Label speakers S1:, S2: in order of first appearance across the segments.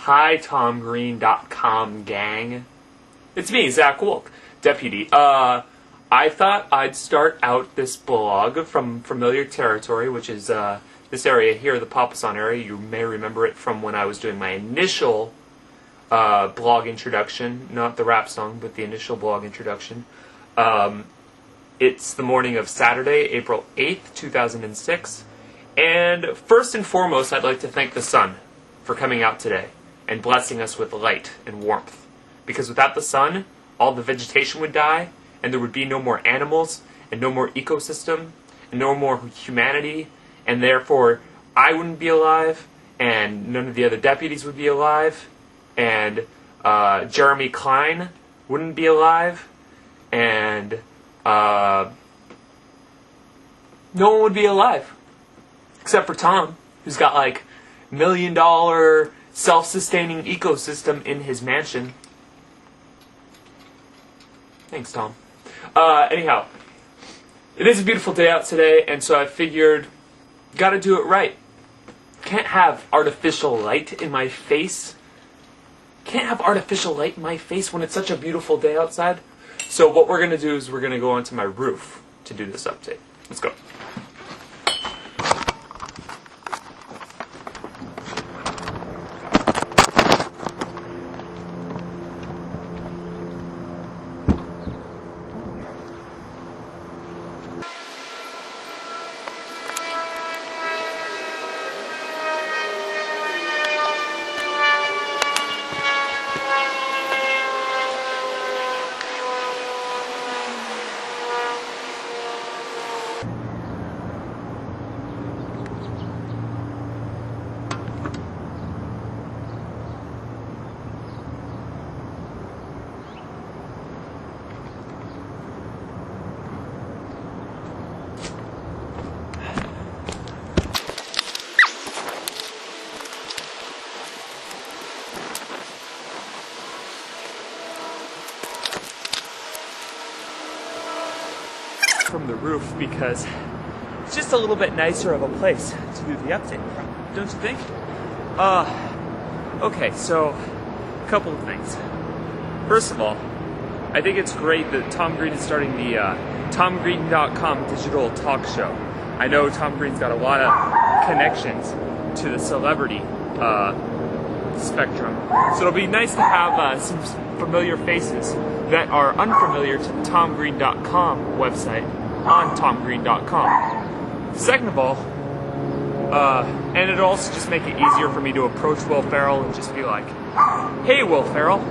S1: Hi, TomGreen.com gang. It's me, Zach Wolk, deputy. I thought I'd start out this blog from familiar territory, which is this area here, the Papasan area. You may remember it from when I was doing my initial blog introduction, not the rap song, but the initial blog introduction. It's the morning of Saturday, April 8th, 2006. And first and foremost, I'd like to thank the sun for coming out today and blessing us with light and warmth. Because without the sun, all the vegetation would die, and there would be no more animals, and no more ecosystem, and no more humanity, and therefore I wouldn't be alive, and none of the other deputies would be alive, and Jeremy Klein wouldn't be alive, and no one would be alive. Except for Tom, who's got like $1 million self-sustaining ecosystem in his mansion. Thanks, Tom. Anyhow, it is a beautiful day out today, and so I figured, gotta do it right. Can't have artificial light in my face. Can't have artificial light in my face when it's such a beautiful day outside. So what we're gonna do is we're gonna go onto my roof to do this update. Let's go. From the roof because it's just a little bit nicer of a place to do the update from, don't you think? Okay, so a couple of things. First of all, I think it's great that Tom Green is starting the TomGreen.com digital talk show. I know Tom Green's got a lot of connections to the celebrity spectrum, so it'll be nice to have some familiar faces that are unfamiliar to the TomGreen.com website on TomGreen.com. Second of all, and it'll also just make it easier for me to approach Will Ferrell and just be like, hey Will Ferrell,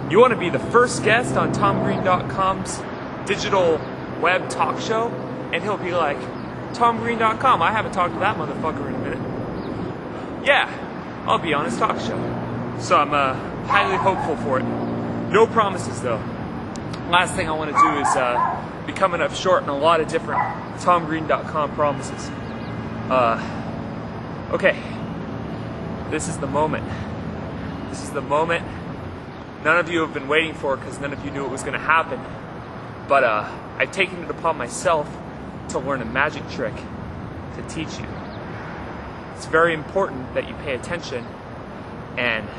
S1: you want to be the first guest on TomGreen.com's digital web talk show? And he'll be like, TomGreen.com, I haven't talked to that motherfucker in a minute. Yeah, I'll be on his talk show. So I'm highly hopeful for it. No promises though. Last thing I want to do is be coming up short on a lot of different TomGreen.com promises. Okay. This is the moment. This is the moment none of you have been waiting for because none of you knew it was going to happen. But I've taken it upon myself to learn a magic trick to teach you. It's very important that you pay attention and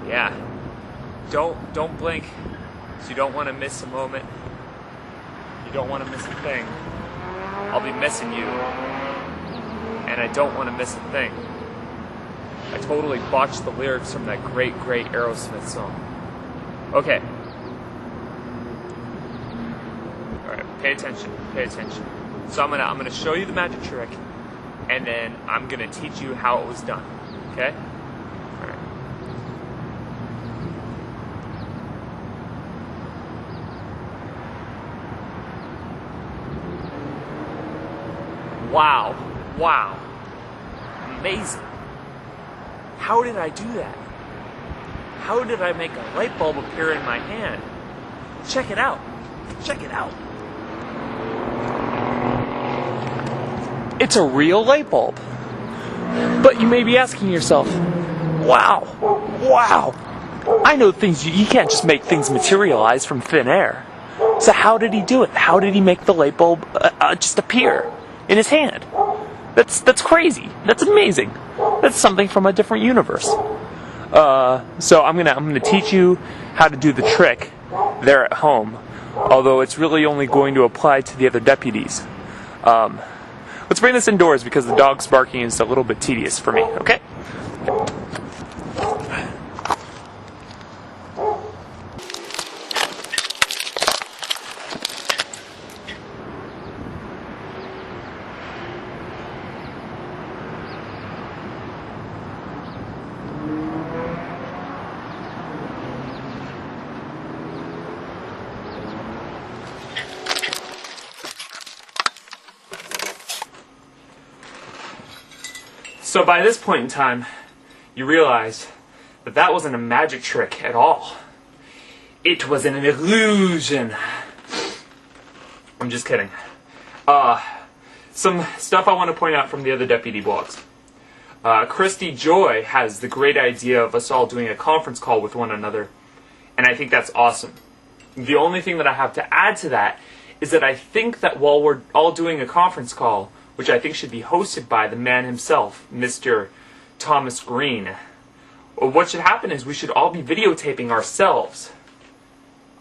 S1: yeah, don't blink, so you don't want to miss a moment. You don't want to miss a thing. I'll be missing you, and I don't want to miss a thing. I totally botched the lyrics from that great Aerosmith song. Okay. All right, pay attention. So I'm gonna show you the magic trick, and then I'm gonna teach you how it was done. Okay? All right. Wow. Amazing. How did I do that? How did I make a light bulb appear in my hand? Check it out. It's a real light bulb. But you may be asking yourself, wow. I know things, you can't just make things materialize from thin air. So how did he do it? How did he make the light bulb just appear in his hand? That's crazy. That's amazing. That's something from a different universe. So I'm gonna teach you how to do the trick there at home, although it's really only going to apply to the other deputies. Let's bring this indoors because the dog's barking is a little bit tedious for me, okay? So by this point in time, you realize that that wasn't a magic trick at all. It was an illusion. I'm just kidding. Some stuff I want to point out from the other deputy blogs. Christy Joy has the great idea of us all doing a conference call with one another, and I think that's awesome. The only thing that I have to add to that is that I think that while we're all doing a conference call, which I think should be hosted by the man himself, Mr. Thomas Green, what should happen is we should all be videotaping ourselves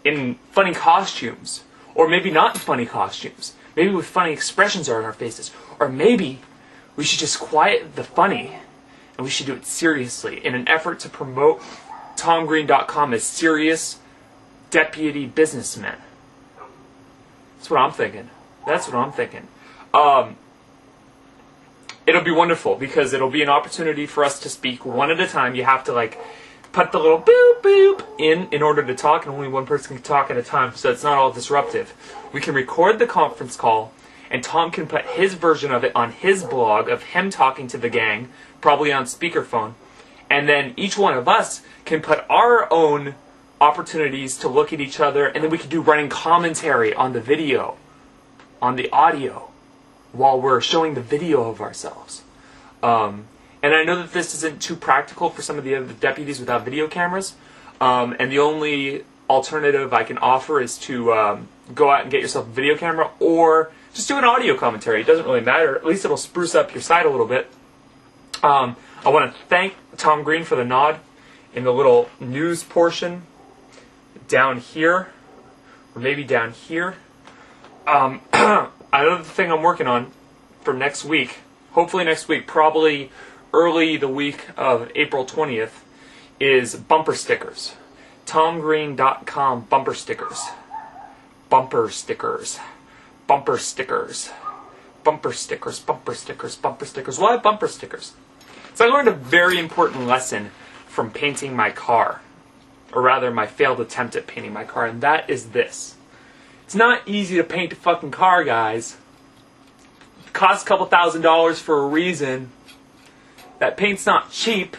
S1: in funny costumes, or maybe not in funny costumes, maybe with funny expressions on our faces, or maybe we should just quiet the funny, and we should do it seriously in an effort to promote TomGreen.com as serious deputy businessmen. That's what I'm thinking. That's what I'm thinking. It'll be wonderful because it'll be an opportunity for us to speak one at a time. You have to put the little boop boop in order to talk, and only one person can talk at a time, so it's not all disruptive. We can record the conference call, and Tom can put his version of it on his blog of him talking to the gang, probably on speakerphone, and then each one of us can put our own opportunities to look at each other, and then we can do running commentary on the video, on the audio, while we're showing the video of ourselves. And I know that this isn't too practical for some of the other deputies without video cameras, and the only alternative I can offer is to go out and get yourself a video camera, or just do an audio commentary. It doesn't really matter. At least it'll spruce up your site a little bit. I want to thank Tom Green for the nod in the little news portion down here, or maybe down here. Another thing I'm working on for next week, hopefully next week, probably early the week of April 20th, is bumper stickers. TomGreen.com bumper stickers. Bumper stickers. Bumper stickers. Bumper stickers. Bumper stickers. Bumper stickers. Why bumper stickers? So I learned a very important lesson from painting my car. Or rather, my failed attempt at painting my car, and that is this. It's not easy to paint a fucking car, guys. It costs a couple $1,000s for a reason. That paint's not cheap.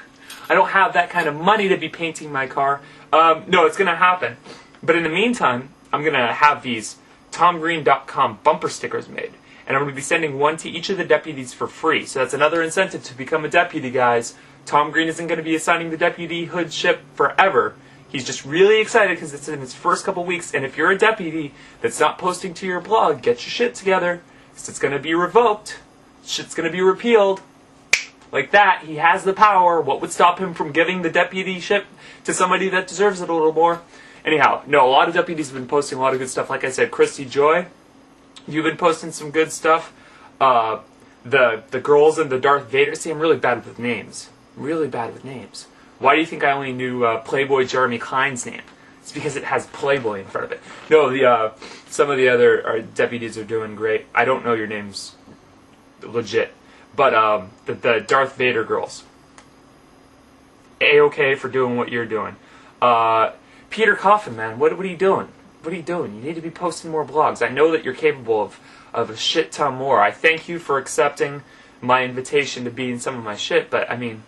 S1: I don't have that kind of money to be painting my car. No, it's going to happen. But in the meantime, I'm going to have these TomGreen.com bumper stickers made. And I'm going to be sending one to each of the deputies for free. So that's another incentive to become a deputy, guys. Tom Green isn't going to be assigning the deputy hoodship forever. He's just really excited because it's in his first couple weeks, and if you're a deputy that's not posting to your blog, get your shit together, because it's going to be revoked. Shit's going to be repealed. Like that, he has the power. What would stop him from giving the deputyship to somebody that deserves it a little more? Anyhow, no, a lot of deputies have been posting a lot of good stuff. Like I said, Christy Joy, you've been posting some good stuff. The girls in the Darth Vader, see, I'm really bad with names. Really bad with names. Why do you think I only knew Playboy Jeremy Klein's name? It's because it has Playboy in front of it. No, some of the other deputies are doing great. I don't know your names legit. But the Darth Vader girls. A-okay for doing what you're doing. Peter Coffin, man, what are you doing? What are you doing? You need to be posting more blogs. I know that you're capable of a shit ton more. I thank you for accepting my invitation to be in some of my shit, but I mean,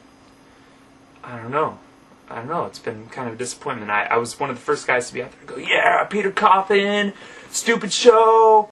S1: I don't know. It's been kind of a disappointment. I was one of the first guys to be out there and go, yeah, Peter Coffin, stupid show,